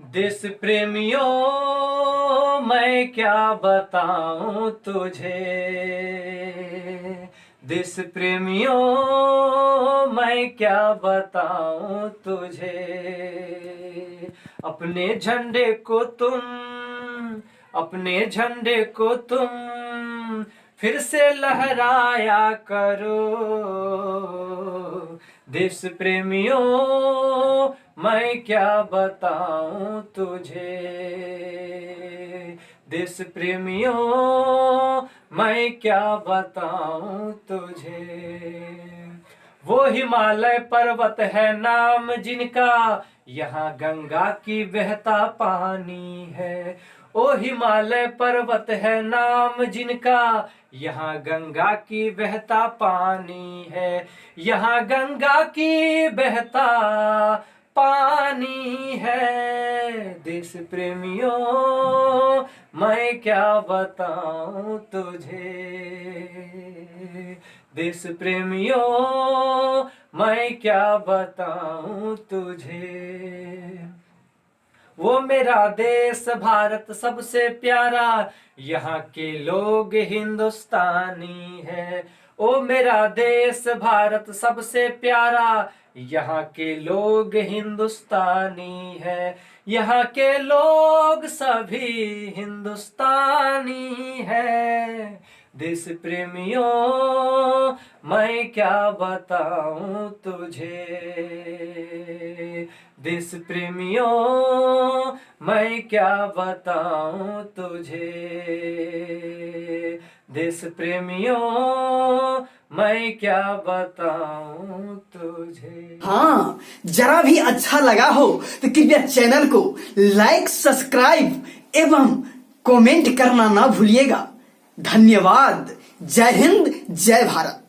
देश प्रेमियों मैं क्या बताऊं तुझे, देश प्रेमियों मैं क्या बताऊं तुझे। अपने झंडे को तुम, अपने झंडे को तुम फिर से लहराया करो। देश प्रेमियों मैं क्या बताऊं तुझे, देश प्रेमियों मैं क्या बताऊं तुझे। वो हिमालय पर्वत है नाम जिनका, यहाँ गंगा की बहता पानी है। ओ हिमालय पर्वत है नाम जिनका, यहाँ गंगा की बहता पानी है। यहाँ गंगा की बहता पानी है। देश प्रेमियों मैं क्या बताऊं तुझे, देश प्रेमियों मैं क्या बताऊं तुझे। वो मेरा देश भारत सबसे प्यारा, यहाँ के लोग हिंदुस्तानी है। ओ मेरा देश भारत सबसे प्यारा, यहाँ के लोग हिंदुस्तानी है। यहाँ के लोग सभी हिंदुस्तानी है। देश प्रेमियों मैं क्या बताऊं तुझे, देश प्रेमियों मैं क्या बताऊं तुझे। देश प्रेमियों मैं क्या बताऊं तुझे। हाँ, जरा भी अच्छा लगा हो तो कृपया चैनल को लाइक, सब्सक्राइब एवं कमेंट करना ना भूलिएगा। धन्यवाद। जय हिंद, जय भारत।